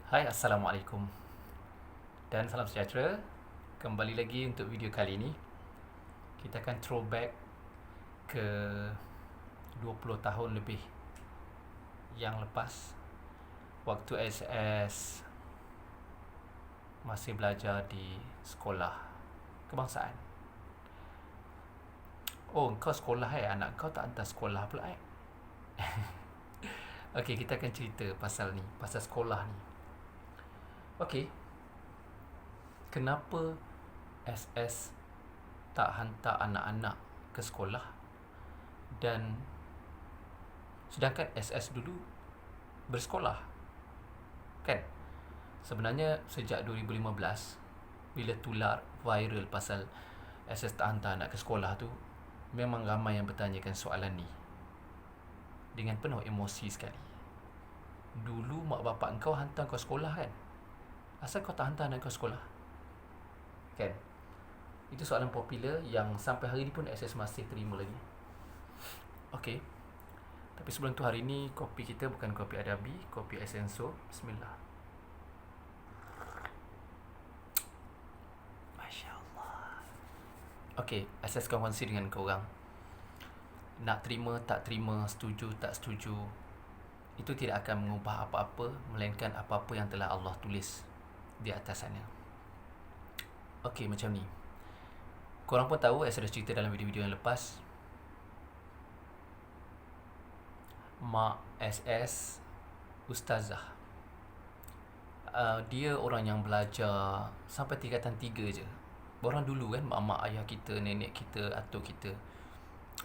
Hai, Assalamualaikum dan salam sejahtera. Kembali lagi untuk video kali ini. Kita akan throwback ke 20 tahun lebih yang lepas, waktu SS masih belajar di sekolah kebangsaan. Oh, kau sekolah anak kau tak hantar sekolah pula Okey, kita akan cerita pasal ni, pasal sekolah ni. Okey, kenapa SS tak hantar anak-anak ke sekolah, dan sedangkan SS dulu bersekolah, kan? Sebenarnya sejak 2015, bila tular viral pasal SS tak hantar anak ke sekolah tu, memang ramai yang bertanyakan soalan ni dengan penuh emosi sekali. Dulu mak bapak kau hantar kau sekolah, kan? Asal kau tak hantar anak kau sekolah? Kan? Itu soalan popular yang sampai hari ni pun SS masih terima lagi. Okey. Tapi sebelum tu, hari ni kopi kita bukan kopi Adabi, kopi Essenso. Bismillah. Masya Allah. Okey, SS kongsi dengan korang. Nak terima, tak terima, setuju, tak setuju, itu tidak akan mengubah apa-apa, melainkan apa-apa yang telah Allah tulis di atas sana. Okey, macam ni. Korang pun tahu, saya dah cerita dalam video-video yang lepas, mak SS ustazah. Dia orang yang belajar sampai tingkatan 3 je. Orang dulu kan, mak ayah kita, nenek kita, atuk kita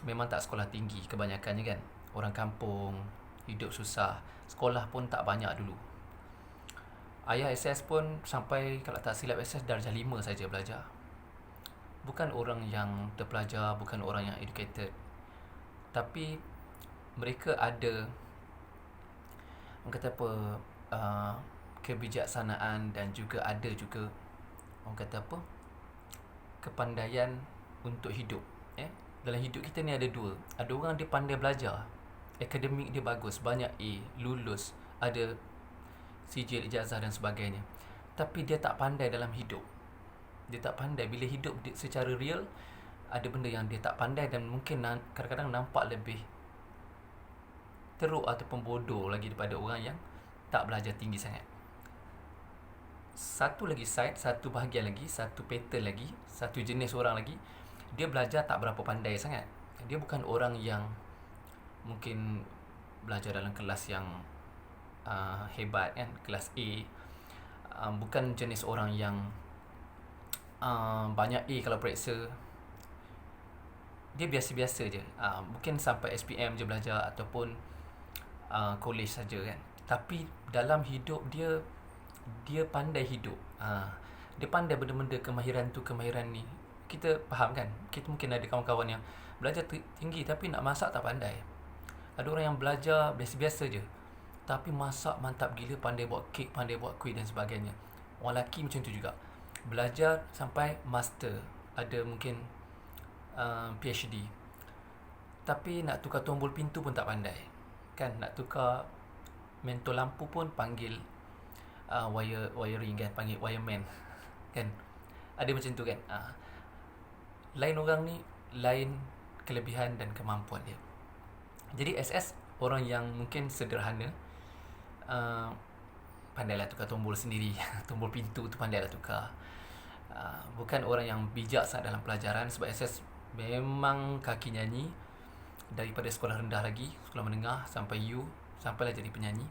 memang tak sekolah tinggi kebanyakannya, kan. Orang kampung, hidup susah, sekolah pun tak banyak dulu. Ayah SS pun sampai, kalau tak silap, SS darjah 5 saja belajar. Bukan orang yang terpelajar, bukan orang yang educated, tapi mereka ada, orang kata apa, kebijaksanaan, dan juga ada juga, orang kata apa, kepandaian untuk hidup. Dalam hidup kita ni ada dua. Ada orang dia pandai belajar, akademik dia bagus, banyak A, lulus, ada sijil, ijazah dan sebagainya, tapi dia tak pandai dalam hidup. Dia tak pandai bila hidup secara real. Ada benda yang dia tak pandai, dan mungkin kadang-kadang nampak lebih teruk ataupun bodoh lagi daripada orang yang tak belajar tinggi sangat. Satu lagi side, satu bahagian lagi, satu pattern lagi, satu jenis orang lagi, dia belajar tak berapa pandai sangat. Dia bukan orang yang mungkin belajar dalam kelas yang hebat, kan, kelas A. Bukan jenis orang yang banyak A kalau periksa. Dia biasa-biasa je. Mungkin sampai SPM je belajar, ataupun college saja, kan. Tapi dalam hidup dia pandai hidup. Dia pandai benda-benda, kemahiran tu, kemahiran ni. Kita faham, kan? Kita mungkin ada kawan-kawan yang belajar tinggi tapi nak masak tak pandai. Ada orang yang belajar biasa-biasa je tapi masak mantap gila, pandai buat kek, pandai buat kuih dan sebagainya. Orang lelaki macam tu juga, belajar sampai master, ada mungkin PhD, tapi nak tukar tombol pintu pun tak pandai, kan. Nak tukar mentol lampu pun panggil wiring, kan, panggil wireman, kan. Ada macam tu, kan. Lain orang ni, lain kelebihan dan kemampuan dia. Jadi SS orang yang mungkin sederhana, pandailah tukar tombol sendiri tombol pintu tu pandailah tukar. Bukan orang yang bijak sangat dalam pelajaran, sebab SS memang kaki nyanyi daripada sekolah rendah lagi, sekolah menengah sampai U, sampailah jadi penyanyi.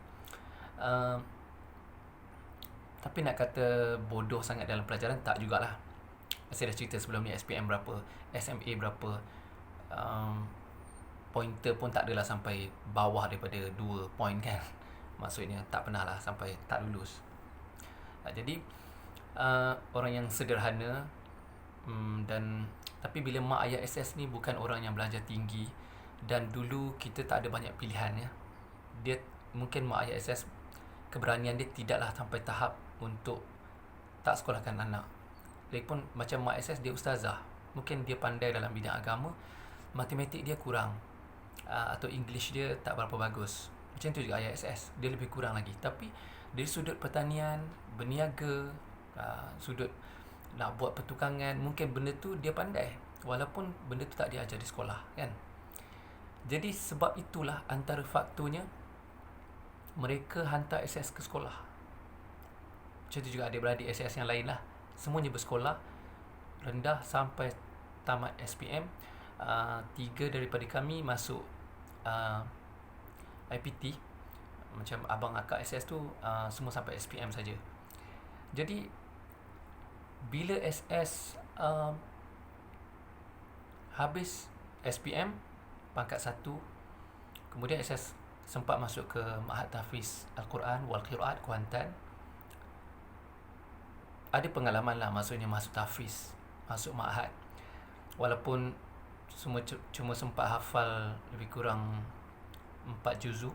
Tapi nak kata bodoh sangat dalam pelajaran, tak jugalah. Saya dah cerita sebelum ni, SPM berapa, SMA berapa, pointer pun tak adalah sampai bawah daripada 2 point, kan. Maksudnya tak pernah lah sampai tak lulus. Jadi orang yang sederhana, dan tapi bila mak ayah SS ni bukan orang yang belajar tinggi, dan dulu kita tak ada banyak pilihan, ya. Dia mungkin mak ayah SS, keberanian dia tidaklah sampai tahap untuk tak sekolahkan anak. Lagipun macam mak SS, dia ustazah, mungkin dia pandai dalam bidang agama, matematik dia kurang, atau English dia tak berapa bagus. Macam tu juga ayah SS, dia lebih kurang lagi. Tapi dari sudut pertanian, berniaga, sudut nak buat pertukangan, mungkin benda tu dia pandai, walaupun benda tu tak diajar di sekolah kan. Jadi sebab itulah antara faktornya mereka hantar SS ke sekolah. Macam tu juga adik-beradik SS yang lain lah, semuanya bersekolah rendah sampai tamat SPM. 3 daripada kami masuk IPT. Macam abang akak SS tu semua sampai SPM saja. Jadi bila SS habis SPM pangkat 1, kemudian SS sempat masuk ke Ma'had Tahfiz Al-Quran wal Qiraat Kuantan. Ada pengalaman lah, maksudnya masuk tahfiz, masuk ma'had, walaupun semua cuma sempat hafal lebih kurang 4 juzuk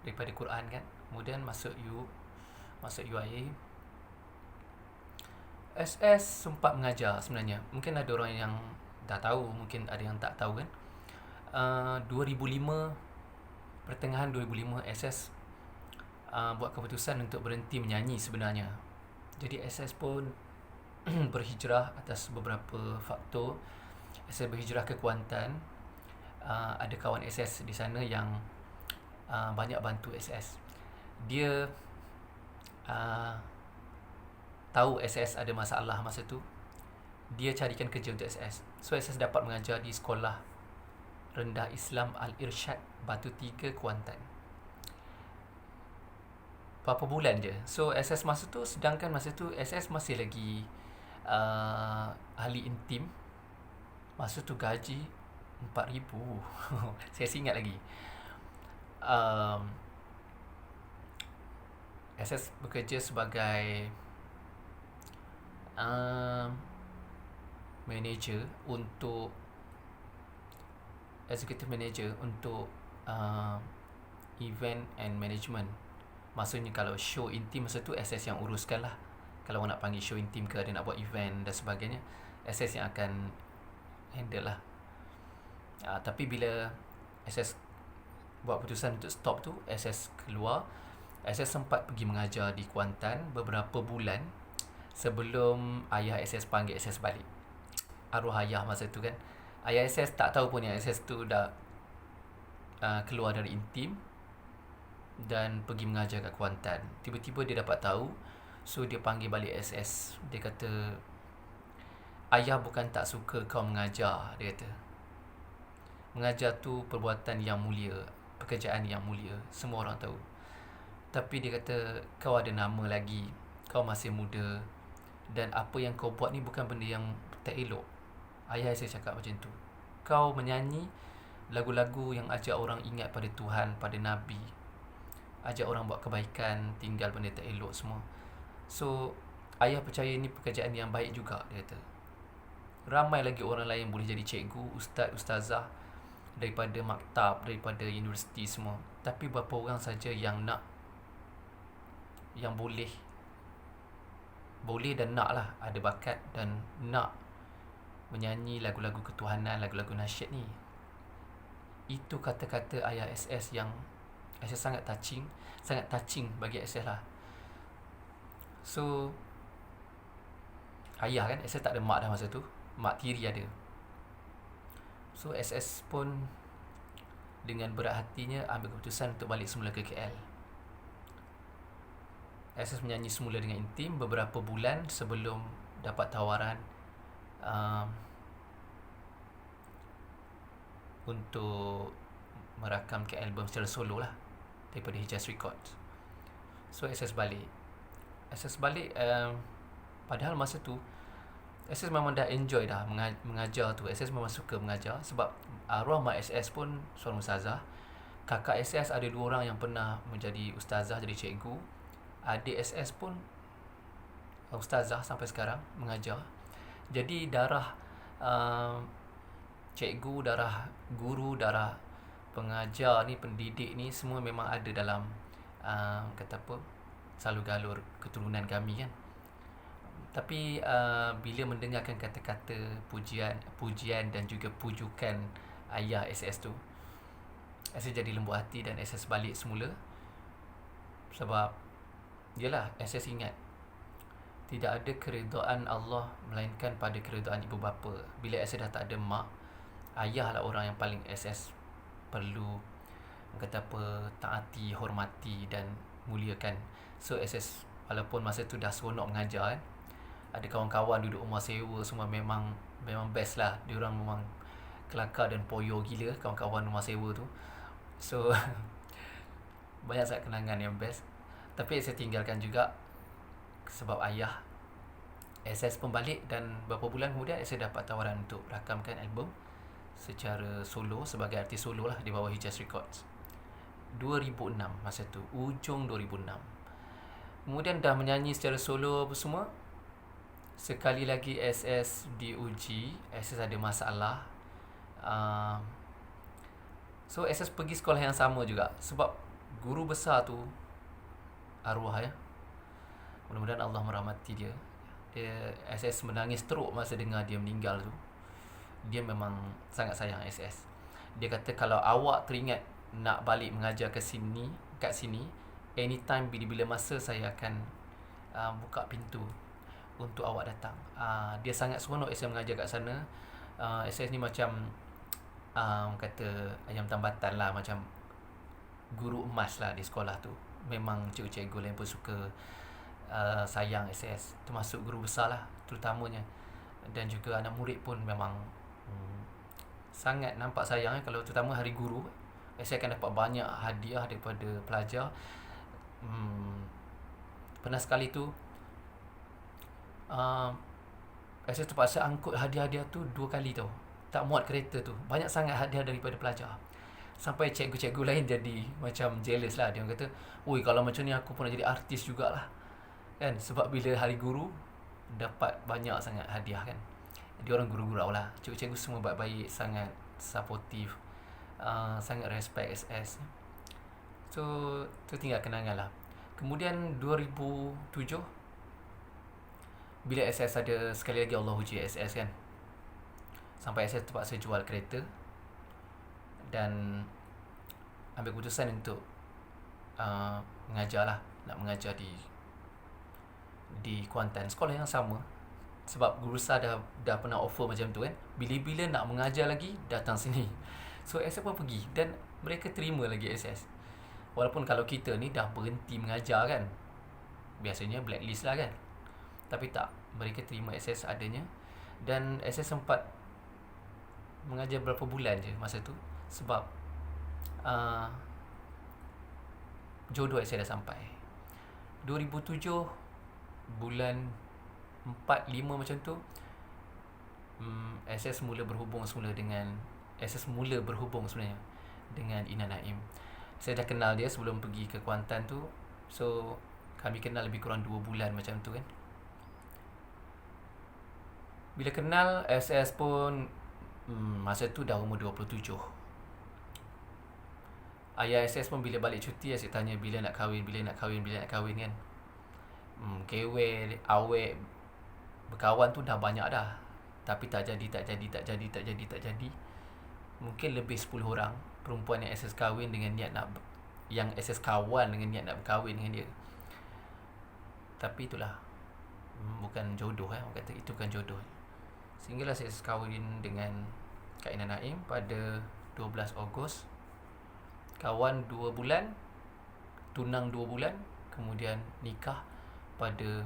daripada Quran kan. Kemudian masuk UIA. SS sempat mengajar sebenarnya. Mungkin ada orang yang dah tahu, mungkin ada yang tak tahu kan. 2005, pertengahan 2005 SS buat keputusan untuk berhenti menyanyi sebenarnya. Jadi SS pun berhijrah atas beberapa faktor. SS berhijrah ke Kuantan. Ada kawan SS di sana yang banyak bantu SS. Dia tahu SS ada masalah masa tu, dia carikan kerja untuk SS. So SS dapat mengajar di Sekolah Rendah Islam Al-Irsyad Batu Tiga Kuantan. Berapa bulan je. So SS masa tu, sedangkan masa tu SS masih lagi ahli intim. Masa tu gaji 4,000. Saya ingat lagi. SS bekerja sebagai manager untuk executive manager untuk event and management. Maksudnya kalau show intim masa tu SS yang uruskan lah. Kalau orang nak panggil show intim ke, ada nak buat event dan sebagainya, SS yang akan handle lah. Tapi bila SS buat keputusan untuk stop tu, SS keluar. SS sempat pergi mengajar di Kuantan beberapa bulan sebelum ayah SS panggil SS balik. Arwah ayah masa tu kan. Ayah SS tak tahu pun yang SS tu dah keluar dari intim dan pergi mengajar kat Kuantan. Tiba-tiba dia dapat tahu, so dia panggil balik SS. Dia kata, ayah bukan tak suka kau mengajar, dia kata. Mengajar tu perbuatan yang mulia, pekerjaan yang mulia, semua orang tahu. Tapi dia kata, kau ada nama lagi, kau masih muda, dan apa yang kau buat ni bukan benda yang tak elok. Ayah saya cakap macam tu. Kau menyanyi lagu-lagu yang ajak orang ingat pada Tuhan, pada Nabi, ajak orang buat kebaikan, tinggal benda tak elok semua. So ayah percaya ini pekerjaan yang baik juga, dia kata. Ramai lagi orang lain boleh jadi cikgu, ustaz, ustazah, daripada maktab, daripada universiti semua. Tapi berapa orang saja yang nak, yang boleh dan nak lah, ada bakat dan nak menyanyi lagu-lagu ketuhanan, lagu-lagu nasyid ni. Itu kata-kata ayah SS yang SS sangat touching bagi SS lah. So ayah kan, SS tak ada mak dah masa tu, mak tiri ada. So SS pun dengan berat hatinya ambil keputusan untuk balik semula ke KL. SS menyanyi semula dengan intim beberapa bulan sebelum dapat tawaran untuk merakamkan album secara solo lah daripada Hijaz Records. So SS balik. Padahal masa tu SS memang dah enjoy dah mengajar tu. SS memang suka mengajar sebab arwah mak SS pun seorang ustazah. Kakak SS ada 2 orang yang pernah menjadi ustazah, jadi cikgu. Adik SS pun ustazah sampai sekarang mengajar. Jadi darah cikgu, darah guru, darah pengajar ni, pendidik ni semua memang ada dalam kata apa, salur galur keturunan kami kan. Tapi bila mendengarkan kata-kata pujian dan juga pujukan ayah SS tu, SS jadi lembut hati dan SS balik semula. Sebab yalah, SS ingat tidak ada keridaan Allah melainkan pada keridaan ibu bapa. Bila SS dah tak ada mak, ayah lah orang yang paling SS perlu kata apa, taati, hormati dan muliakan. So SS walaupun masa tu dah seronok mengajar kan, ada kawan-kawan duduk rumah sewa semua, memang best lah. Diorang memang kelakar dan poyo gila kawan-kawan rumah sewa tu. So banyak sangat kenangan yang best. Tapi saya tinggalkan juga sebab ayah. SS pun balik dan beberapa bulan kemudian saya dapat tawaran untuk rakamkan album secara solo sebagai artis solo lah di bawah Hijaz Records. 2006 masa tu, ujung 2006. Kemudian dah menyanyi secara solo apa semua. Sekali lagi SS diuji, SS ada masalah. So SS pergi sekolah yang sama juga sebab guru besar tu arwah ya. Mudah-mudahan Allah merahmati dia. SS menangis teruk masa dengar dia meninggal tu. Dia memang sangat sayang SS. Dia kata kalau awak teringat nak balik mengajar kat sini, anytime bila masa saya akan buka pintu untuk awak datang. Dia sangat seronok SS mengajar kat sana. SS ni macam kata ayam tambatan lah, macam guru emas lah di sekolah tu. Memang cikgu-cikgu lain pun suka sayang SS, termasuk guru besar lah terutamanya. Dan juga anak murid pun memang sangat nampak sayang kalau terutama hari guru. Saya akan dapat banyak hadiah daripada pelajar. Pernah sekali tu saya terpaksa angkut hadiah-hadiah tu 2 kali tau. Tak muat kereta tu, banyak sangat hadiah daripada pelajar. Sampai cikgu-cikgu lain jadi macam jealous lah. Dia kata, oi kalau macam ni aku pun nak jadi artis jugalah kan. Sebab bila hari guru dapat banyak sangat hadiah kan. Dia orang guru-gurau lah. Cikgu-cikgu semua baik-baik, sangat supportive, sangat respect SS. So tu tinggal kenangan lah. Kemudian 2007 bila SS ada sekali lagi Allah uji SS kan, sampai SS terpaksa jual kereta dan ambil keputusan untuk mengajar lah. Nak mengajar di Kuantan, sekolah yang sama. Sebab guru besar dah pernah offer macam tu kan, bila-bila nak mengajar lagi datang sini. So SS pun pergi dan mereka terima lagi SS. Walaupun kalau kita ni dah berhenti mengajar kan, biasanya blacklist lah kan. Tapi tak, mereka terima SS adanya. Dan SS sempat mengajar berapa bulan je masa tu. Sebab jodoh saya dah sampai 2007 bulan 4, 5 macam tu. SS mula berhubung sebenarnya dengan Ina Naim. Saya dah kenal dia sebelum pergi ke Kuantan tu. So kami kenal lebih kurang 2 bulan macam tu kan. Bila kenal, SS pun masa tu dah umur 27. Ayah SS pun bila balik cuti, asyik tanya bila nak kahwin kan. Kewel, awet, berkawan tu dah banyak dah. Tapi tak jadi. Mungkin lebih 10 orang perempuan yang SS kahwin dengan niat nak, yang SS kawan dengan niat nak berkahwin dengan dia. Tapi itulah, bukan jodoh orang kata itu bukan jodoh. Sehinggalah saya kahwin dengan Kak Ina Naim pada 12 Ogos. Kawan 2 bulan, tunang 2 bulan, kemudian nikah pada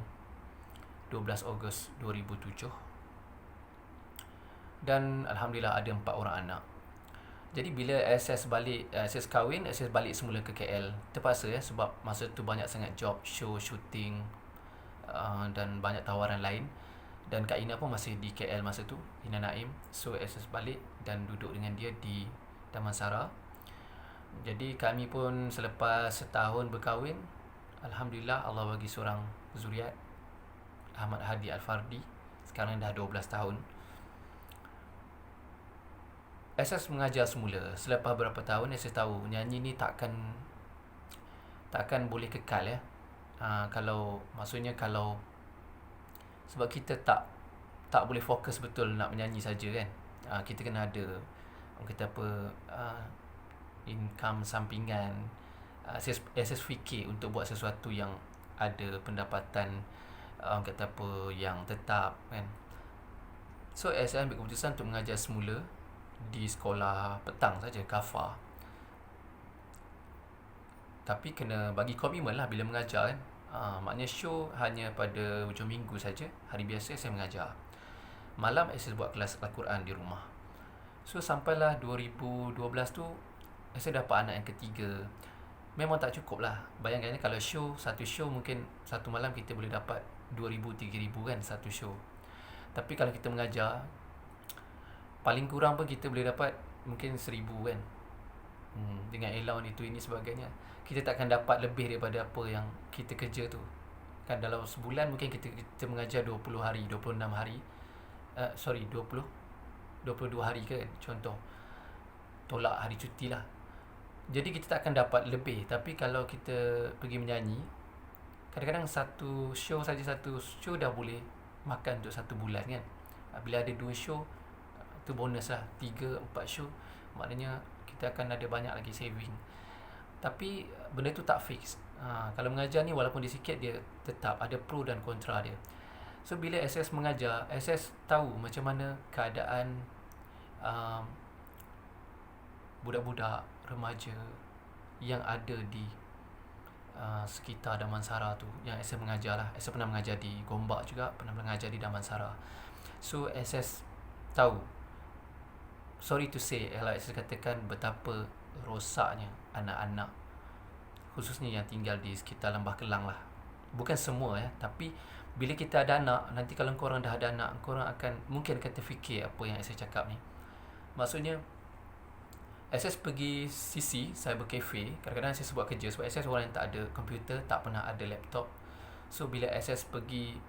12 Ogos 2007. Dan alhamdulillah ada 4 orang anak. Jadi bila SS kahwin, SS balik semula ke KL. Terpaksa ya, sebab masa tu banyak sangat job, show, shooting, dan banyak tawaran lain. Dan Kak Ina pun masih di KL masa tu, Ina Naim. So SS balik dan duduk dengan dia di Damansara. Jadi kami pun selepas setahun berkahwin, alhamdulillah Allah bagi seorang zuriat, Ahmad Hadi Al-Fardi. Sekarang dah 12 tahun. SS mengajar semula. Selepas berapa tahun SS tahu nyanyi ni takkan boleh kekal ya. Kalau sebab kita tak boleh fokus betul nak menyanyi saja kan. Kita kena ada, orang kata apa, income sampingan. SS fikir untuk buat sesuatu yang ada pendapatan, kata apa, yang tetap kan. So saya ambil keputusan untuk mengajar semula di sekolah petang saja, kafar. Tapi kena bagi komitmen lah bila mengajar kan. Maknanya show hanya pada hujung minggu saja. Hari biasa saya mengajar. Malam saya buat kelas Al-Quran di rumah. So sampailah 2012 tu, saya dapat anak yang ketiga. Memang tak cukup lah. Bayangkan kalau satu show mungkin satu malam kita boleh dapat 2,000-3,000 kan satu show. Tapi kalau kita mengajar, paling kurang pun kita boleh dapat mungkin 1,000 kan. Dengan allowance itu ini sebagainya, kita takkan dapat lebih daripada apa yang kita kerja tu. Kan dalam sebulan mungkin kita mengajar 20 hari, 26 hari. 22 hari kan, contoh. Tolak hari cuti lah. Jadi kita takkan dapat lebih. Tapi kalau kita pergi menyanyi, kadang-kadang satu show dah boleh makan untuk satu bulan kan. Bila ada 2 show, tu bonus lah. 3-4 show, maknanya kita akan ada banyak lagi saving. Tapi benda tu tak fix. Kalau mengajar ni walaupun dia sikit, dia tetap ada pro dan kontra dia. So bila SS mengajar, SS tahu macam mana keadaan budak-budak remaja yang ada di sekitar Damansara tu, yang SS mengajar lah. SS pernah mengajar di Gombak juga, pernah mengajar di Damansara. So SS tahu, sorry to say, kalau SS katakan betapa rosaknya anak-anak, khususnya yang tinggal di sekitar Lembah Kelang lah. Bukan semua tapi bila kita ada anak, nanti kalau korang dah ada anak, korang akan mungkin akan terfikir apa yang saya cakap ni. Maksudnya SS pergi CC, cyber cafe. Kadang-kadang SS buat kerja sebab SS orang yang tak ada komputer, tak pernah ada laptop. So bila SS pergi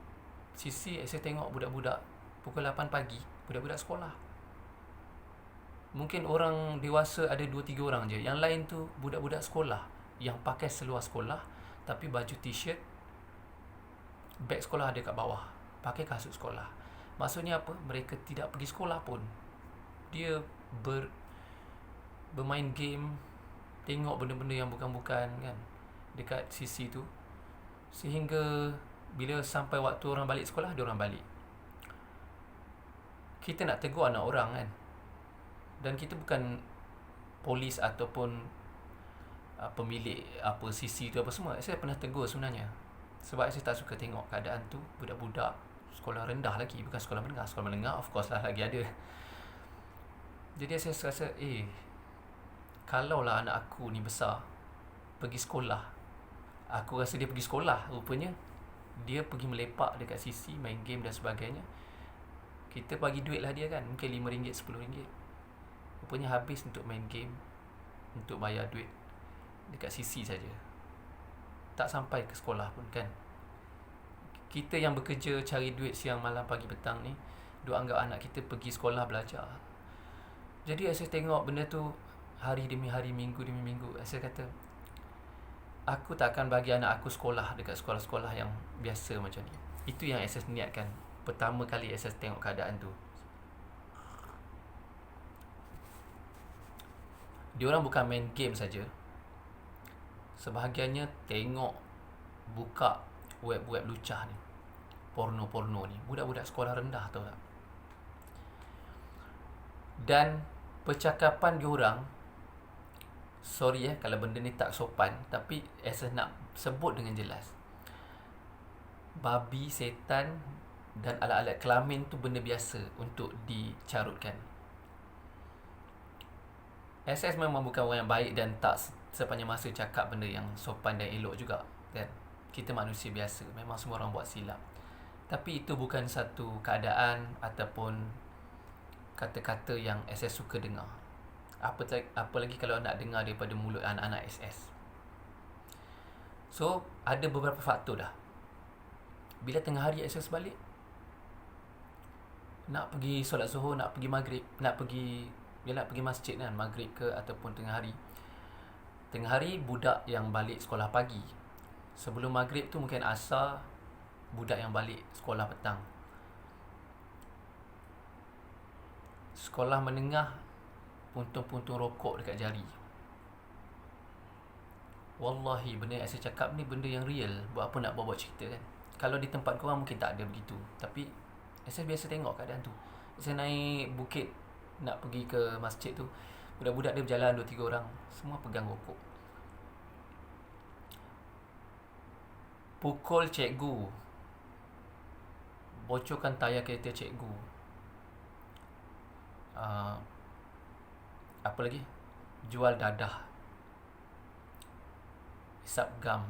CC, SS tengok budak-budak pukul 8 pagi, budak-budak sekolah. Mungkin orang dewasa ada 2-3 orang je. Yang lain tu budak-budak sekolah yang pakai seluar sekolah, tapi baju t-shirt, beg sekolah ada kat bawah, pakai kasut sekolah. Maksudnya apa? Mereka tidak pergi sekolah pun. Dia bermain game, tengok benda-benda yang bukan-bukan kan dekat CC tu. Sehingga bila sampai waktu orang balik sekolah, dia orang balik. Kita nak tegur anak orang kan. Dan kita bukan polis ataupun pemilik CC tu apa semua. Saya pernah tegur sebenarnya. Sebab saya tak suka tengok keadaan tu. Budak-budak sekolah rendah lagi, bukan sekolah menengah. Sekolah menengah of course lah lagi ada. Jadi saya rasa kalaulah anak aku ni besar, pergi sekolah, aku rasa dia pergi sekolah, rupanya dia pergi melepak dekat CC, main game dan sebagainya. Kita bagi duit lah dia kan, mungkin RM5, RM10. Rupanya habis untuk main game, untuk bayar duit dekat CC saja. Tak sampai ke sekolah pun kan. Kita yang bekerja cari duit siang malam pagi petang ni, duk anggap anak kita pergi sekolah belajar. Jadi saya tengok benda tu hari demi hari, minggu demi minggu. Saya kata, aku tak akan bagi anak aku sekolah dekat sekolah-sekolah yang biasa macam ni. Itu yang SS niatkan pertama kali SS tengok keadaan tu. Diorang bukan main game saja. Sebahagiannya tengok, buka web-web lucah ni, porno-porno ni. Budak-budak sekolah rendah tahu tak. Dan percakapan diorang, sorry kalau benda ni tak sopan, tapi saya nak sebut dengan jelas. Babi, setan dan alat-alat kelamin tu benda biasa untuk dicarutkan. SS memang bukan orang yang baik dan tak sepanjang masa cakap benda yang sopan dan elok juga kan. Kita manusia biasa, memang semua orang buat silap. Tapi itu bukan satu keadaan ataupun kata-kata yang SS suka dengar. Apa lagi kalau nak dengar daripada mulut anak-anak SS. So ada beberapa faktor dah. Bila tengah hari SS balik, nak pergi solat zuhur, nak pergi maghrib, nak pergi masjid kan, maghrib ke ataupun tengah hari. Tengah hari budak yang balik sekolah pagi. Sebelum maghrib tu mungkin asar, budak yang balik sekolah petang. Sekolah menengah, puntung-puntung rokok dekat jari. Wallahi benda yang saya cakap ni benda yang real. Buat apa nak bawa cerita kan. Kalau di tempat korang mungkin tak ada begitu. Tapi saya biasa tengok keadaan tu. Saya naik bukit nak pergi ke masjid tu, budak-budak dia berjalan 2-3 orang, semua pegang rokok. Pukul cikgu, bocorkan tayar kereta cikgu. Apa lagi? Jual dadah, hisap gam,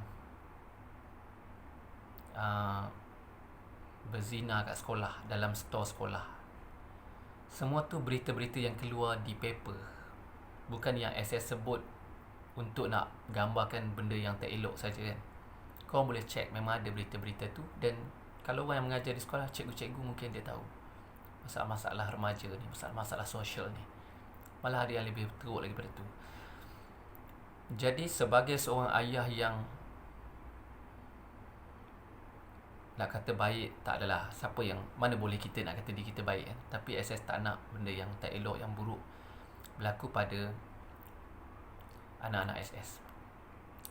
berzina kat sekolah, dalam store sekolah. Semua tu berita-berita yang keluar di paper. Bukan yang SS sebut untuk nak gambarkan benda yang tak elok saja kan. Korang boleh check, memang ada berita-berita tu. Dan kalau orang yang mengajar di sekolah, cikgu-cikgu mungkin dia tahu masalah-masalah remaja ni, masalah-masalah sosial ni. Malah ada yang lebih teruk lagi daripada tu. Jadi sebagai seorang ayah yang nak kata baik, tak adalah. Siapa yang, mana boleh kita nak kata diri kita baik kan. Tapi SS tak nak benda yang tak elok, yang buruk berlaku pada anak-anak SS.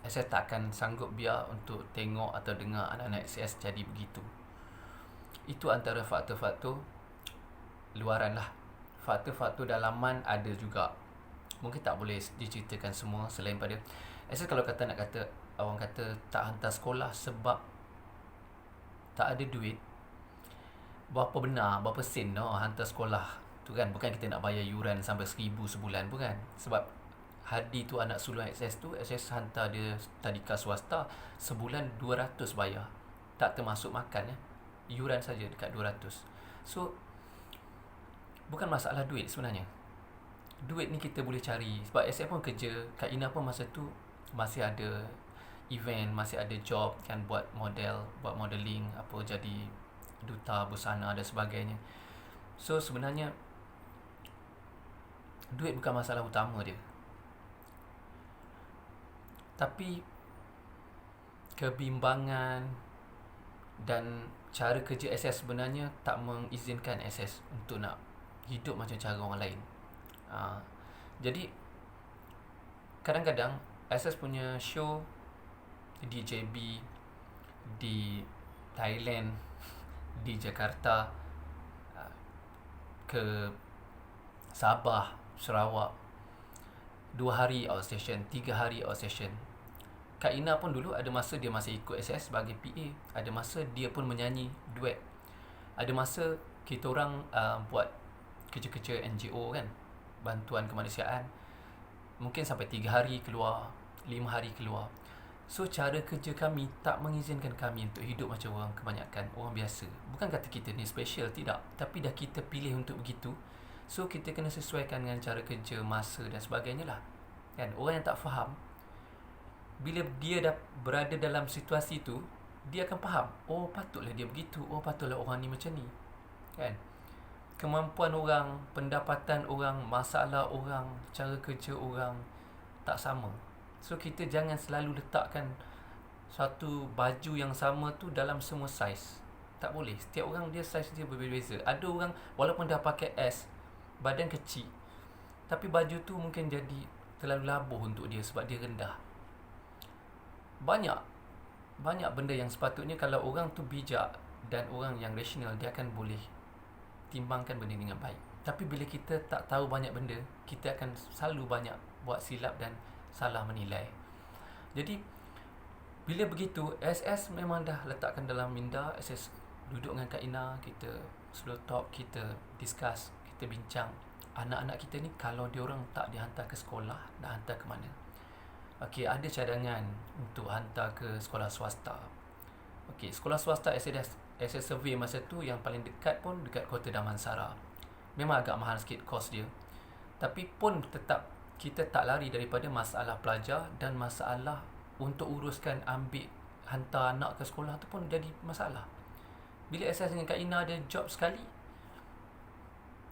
SS tak akan sanggup biar untuk tengok atau dengar anak-anak SS jadi begitu. Itu antara faktor-faktor luaran lah. Faktor-faktor dalaman ada juga. Mungkin tak boleh diceritakan semua. Selain pada SS, kalau kata nak kata, orang kata tak hantar sekolah sebab tak ada duit, berapa benar, berapa sen hantar sekolah tu kan. Bukan kita nak bayar yuran sampai 1,000 sebulan, bukan. Sebab Hadi tu anak sulung SS tu, SS hantar dia tadika swasta, sebulan 200 bayar, tak termasuk makan ya. Yuran saja dekat 200. So bukan masalah duit sebenarnya. Duit ni kita boleh cari. Sebab SS pun kerja, Kak Ina pun masa tu masih ada event, masih ada job kan, buat model, buat modeling, apa, jadi duta busana dan sebagainya. So sebenarnya duit bukan masalah utama dia. Tapi kebimbangan dan cara kerja SS sebenarnya tak mengizinkan SS untuk nak hidup macam cara orang lain. Jadi kadang-kadang SS punya show di JB, di Thailand, di Jakarta, ke Sabah, Sarawak, 2 hari outstation, 3 hari outstation. Kak Ina pun dulu ada masa dia masih ikut SS sebagai PA. Ada masa dia pun menyanyi duet. Ada masa kita orang buat kerja-kerja NGO kan, bantuan kemanusiaan. Mungkin sampai 3 hari keluar, 5 hari keluar. So cara kerja kami tak mengizinkan kami untuk hidup macam orang kebanyakan, orang biasa. Bukan kata kita ni special, tidak. Tapi dah kita pilih untuk begitu. So kita kena sesuaikan dengan cara kerja, masa dan sebagainya lah kan. Orang yang tak faham, bila dia dah berada dalam situasi tu, dia akan faham, oh patutlah dia begitu, oh patutlah orang ni macam ni kan. Kemampuan orang, pendapatan orang, masalah orang, cara kerja orang tak sama. So kita jangan selalu letakkan satu baju yang sama tu dalam semua saiz. Tak boleh. Setiap orang dia saiz dia berbeza-beza. Ada orang walaupun dah pakai S, badan kecil, tapi baju tu mungkin jadi terlalu labuh untuk dia sebab dia rendah. Banyak benda yang sepatutnya kalau orang tu bijak dan orang yang rasional, dia akan boleh timbangkan benda dengan baik. Tapi bila kita tak tahu banyak benda, kita akan selalu banyak buat silap dan salah menilai. Jadi bila begitu, SS memang dah letakkan dalam minda. SS duduk dengan Kak Ina, kita slow talk, kita discuss, kita bincang. Anak-anak kita ni kalau diorang tak dihantar ke sekolah, nak hantar ke mana? Okey, ada cadangan untuk hantar ke sekolah swasta. Okey, sekolah swasta SS survey masa tu yang paling dekat pun dekat Kota Damansara. Memang agak mahal sikit kos dia. Tapi pun tetap kita tak lari daripada masalah pelajar dan masalah untuk uruskan ambil hantar anak ke sekolah tu pun jadi masalah. Bila SS dengan Kak Ina ada job sekali,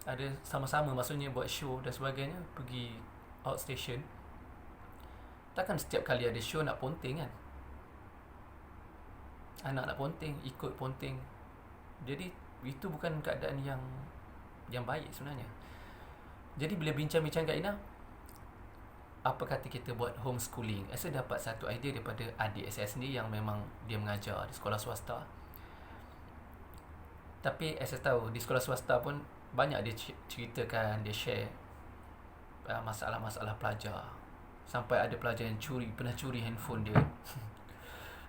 ada sama-sama, maksudnya buat show dan sebagainya, pergi outstation, takkan setiap kali ada show nak ponting kan. Anak nak ponting, ikut ponting. Jadi itu bukan keadaan yang baik sebenarnya. Jadi bila bincang-bincang Kak Ina, apa kata kita buat homeschooling. Saya dapat satu idea daripada adik saya sendiri yang memang dia mengajar di sekolah swasta. Tapi saya tahu di sekolah swasta pun banyak dia ceritakan, dia share masalah-masalah pelajar. Sampai ada pelajar yang pernah curi handphone dia.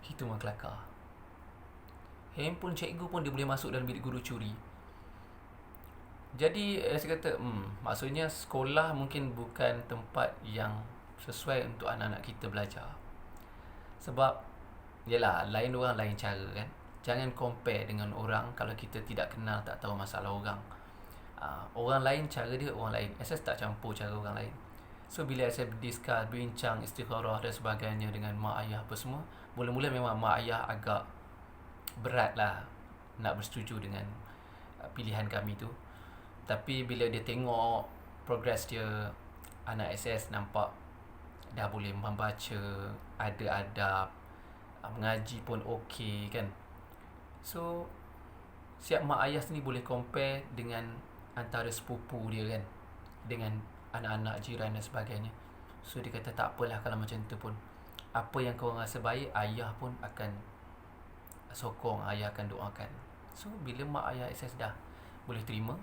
Itu memang kelakar. Handphone cikgu pun dia boleh masuk dalam bilik guru curi. Jadi saya kata maksudnya sekolah mungkin bukan tempat yang sesuai untuk anak-anak kita belajar. Sebab yelah, lain orang lain cara kan. Jangan compare dengan orang kalau kita tidak kenal, tak tahu masalah orang. Orang lain cara dia, orang lain. Saya tak campur cara orang lain. So bila saya bincang istikharah dan sebagainya dengan mak ayah apa semua, mula-mula memang mak ayah agak berat lah nak bersetuju dengan pilihan kami tu. Tapi bila dia tengok progress dia, anak SS nampak dah boleh membaca, ada adab, mengaji pun okey kan. So siap mak ayah sendiri boleh compare dengan antara sepupu dia kan, dengan anak-anak jiran dan sebagainya. So dia kata tak apalah kalau macam tu pun, apa yang kau rasa baik, ayah pun akan sokong, ayah akan doakan. So bila mak ayah SS dah boleh terima,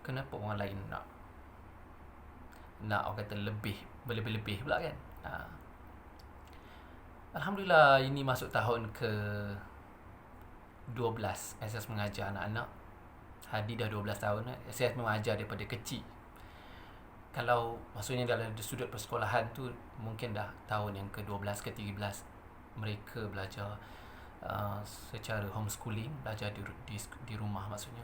kenapa orang lain nak orang kata lebih pula kan. Alhamdulillah, ini masuk tahun ke 12 SS mengajar anak-anak. Hadi dah 12 tahun. SS mengajar daripada kecil. Kalau maksudnya dalam sudut persekolahan tu mungkin dah tahun yang ke-12 ke-13 mereka belajar secara homeschooling, belajar di rumah maksudnya.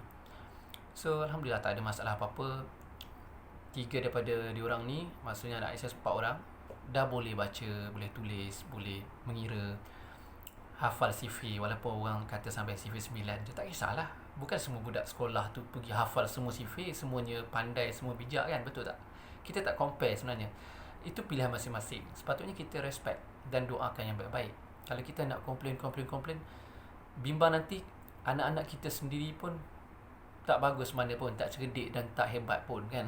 So alhamdulillah tak ada masalah apa-apa. 3 daripada diorang ni, maksudnya anak SS 4 orang, dah boleh baca, boleh tulis, boleh mengira, hafal CV. Walaupun orang kata sampai CV 9, dia tak kisahlah. Bukan semua budak sekolah tu pergi hafal semua CV, semuanya pandai, semua bijak kan, betul tak? Kita tak compare sebenarnya. Itu pilihan masing-masing. Sepatutnya kita respect dan doakan yang baik-baik. Kalau kita nak komplain, bimbang nanti anak-anak kita sendiri pun tak bagus mana pun, tak cerdik dan tak hebat pun kan.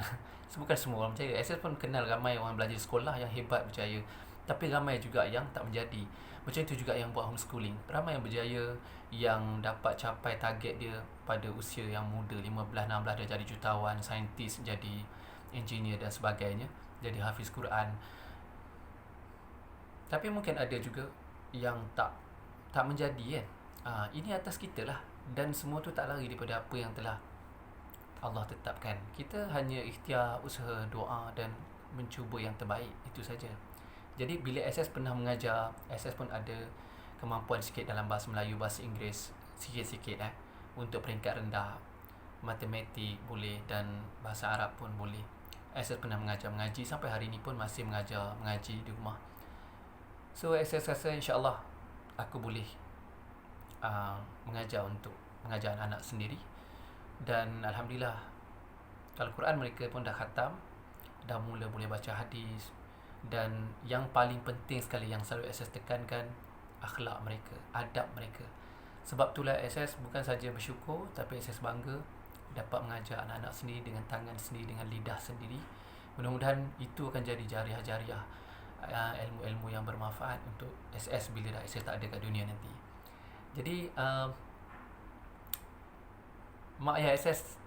Bukan semua orang berjaya. SS pun kenal ramai orang belajar sekolah yang hebat berjaya, tapi ramai juga yang tak menjadi. Macam itu juga yang buat homeschooling. Ramai yang berjaya, yang dapat capai target dia pada usia yang muda, 15-16 dah jadi jutawan, saintis, jadi engineer dan sebagainya, jadi hafiz Quran. Tapi mungkin ada juga yang tak menjadi kan. Ini atas kita lah. Dan semua tu tak lari daripada apa yang telah Allah tetapkan. Kita hanya ikhtiar, usaha, doa dan mencuba yang terbaik. Itu saja. Jadi bila SS pernah mengajar, SS pun ada kemampuan sikit dalam bahasa Melayu, bahasa Inggeris, sikit-sikit untuk peringkat rendah. Matematik boleh dan bahasa Arab pun boleh. SS pernah mengaji sampai hari ni pun masih mengaji di rumah. So SS rasa insya-Allah aku boleh mengajar anak-anak sendiri. Dan alhamdulillah, Al-Quran mereka pun dah khatam, dah mula boleh baca hadis. Dan yang paling penting sekali yang selalu SS tekankan, akhlak mereka, adab mereka. Sebab itulah SS bukan saja bersyukur, tapi SS bangga dapat mengajar anak-anak sendiri dengan tangan sendiri, dengan lidah sendiri. Mudah-mudahan itu akan jadi jariah-jariah ilmu-ilmu yang bermanfaat untuk SS bila dah SS tak ada kat dunia nanti. Jadi mak ayah SS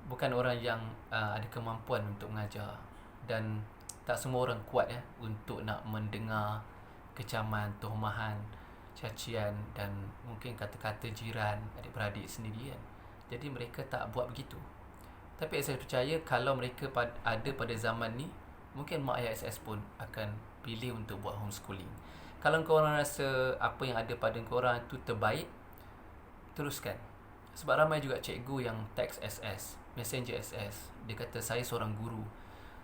bukan orang yang ada kemampuan untuk mengajar, dan tak semua orang kuat untuk nak mendengar kecaman, tohmahan, cacian dan mungkin kata-kata jiran, adik-beradik sendiri kan. Jadi mereka tak buat begitu. Tapi saya percaya kalau mereka ada pada zaman ni, mungkin mak ayah SS pun akan pilih untuk buat homeschooling. Kalau korang rasa apa yang ada pada korang tu terbaik, teruskan. Sebab ramai juga cikgu yang text SS, messenger SS. Dia kata, saya seorang guru,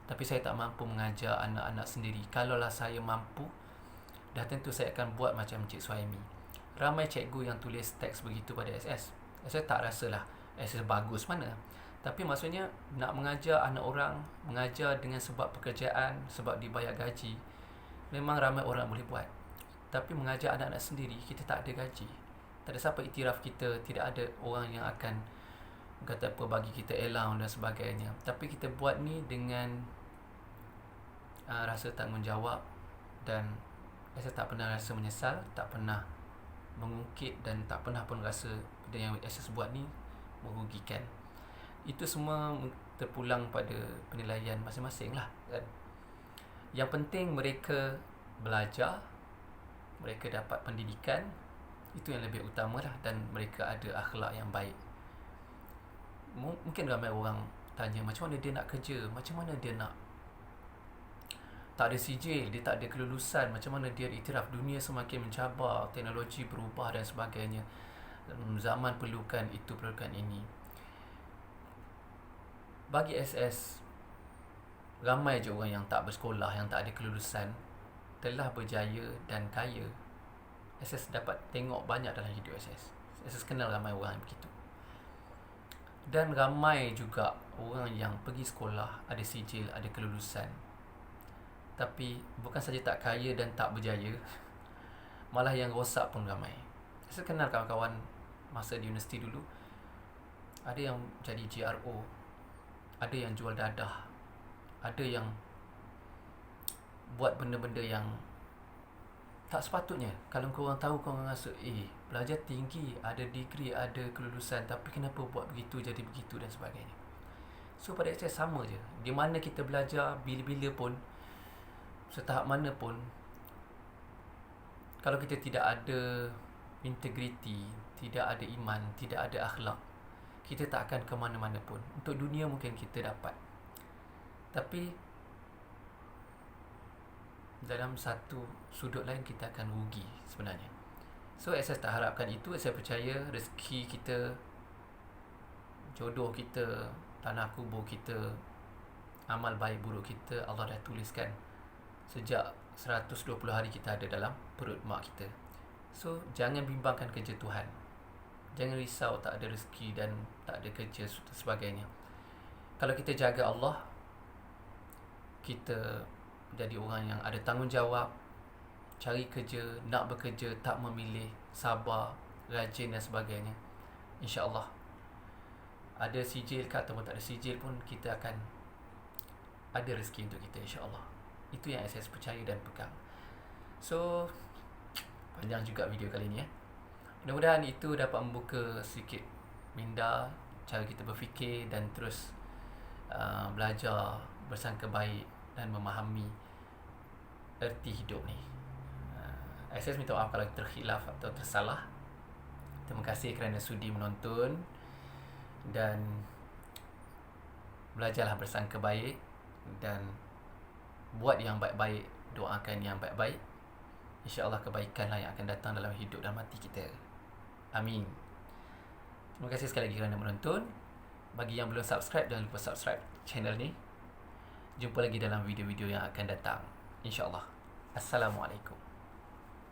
tapi saya tak mampu mengajar anak-anak sendiri. Kalaulah saya mampu, dah tentu saya akan buat macam Cik Suhaimi. Ramai cikgu yang tulis teks begitu pada SS. Saya tak rasalah SS bagus mana. Tapi maksudnya nak mengajar anak orang, mengajar dengan sebab pekerjaan, sebab dibayar gaji, memang ramai orang boleh buat. Tapi mengajar anak-anak sendiri, kita tak ada gaji, tak ada siapa iktiraf kita, tidak ada orang yang akan kata apa bagi kita allowance dan sebagainya. Tapi kita buat ni dengan rasa tanggungjawab dan tak pernah rasa menyesal, tak pernah mengungkit dan tak pernah pun rasa benda yang SS buat ni merugikan. Itu semua terpulang pada penilaian masing-masing lah kan. Yang penting mereka belajar, mereka dapat pendidikan, itu yang lebih utama lah, dan mereka ada akhlak yang baik. Mungkin ramai orang tanya macam mana dia nak kerja, macam mana dia nak tak ada sijil, dia tak ada kelulusan, macam mana dia iktiraf. Dunia semakin mencabar, teknologi berubah dan sebagainya, zaman perlukan itu, perlukan ini. Bagi SS, ramai je orang yang tak bersekolah, yang tak ada kelulusan, telah berjaya dan kaya. SS dapat tengok banyak dalam hidup SS. SS kenal ramai orang yang begitu. Dan ramai juga orang yang pergi sekolah, ada sijil, ada kelulusan, tapi bukan saja tak kaya dan tak berjaya, malah yang rosak pun ramai. Saya kenal kawan-kawan masa di universiti dulu, ada yang jadi GRO, ada yang jual dadah, ada yang buat benda-benda yang tak sepatutnya. Kalau korang tahu, korang rasa belajar tinggi, ada degree, ada kelulusan, tapi kenapa buat begitu, jadi begitu dan sebagainya. So pada saya sama je, di mana kita belajar, bila-bila pun, setahap mana pun, kalau kita tidak ada integriti, tidak ada iman, tidak ada akhlak, kita tak akan ke mana-mana pun. Untuk dunia mungkin kita dapat, tapi dalam satu sudut lain kita akan rugi sebenarnya. So saya tak harapkan itu. Saya percaya rezeki kita, jodoh kita, tanah kubur kita, amal baik buruk kita, Allah dah tuliskan sejak 120 hari kita ada dalam perut mak kita. So jangan bimbangkan kerja Tuhan, jangan risau tak ada rezeki dan tak ada kerja dan sebagainya. Kalau kita jaga Allah, kita jadi orang yang ada tanggungjawab, cari kerja, nak bekerja, tak memilih, sabar, rajin dan sebagainya, insya-Allah ada sijil ke ataupun tak ada sijil pun, kita akan ada rezeki untuk kita, insya-Allah. Itu yang saya percaya dan pegang. So panjang juga video kali ni. Mudah-mudahan itu dapat membuka sedikit minda cara kita berfikir dan terus belajar bersangka baik dan memahami erti hidup ni. Saya minta maaf kalau terkhilaf atau tersalah. Terima kasih kerana sudi menonton, dan belajarlah bersangka baik dan buat yang baik-baik, doakan yang baik-baik. InsyaAllah kebaikanlah yang akan datang dalam hidup dan mati kita. Amin. Terima kasih sekali lagi kerana menonton. Bagi yang belum subscribe, jangan lupa subscribe channel ni. Jumpa lagi dalam video-video yang akan datang, InsyaAllah. Assalamualaikum.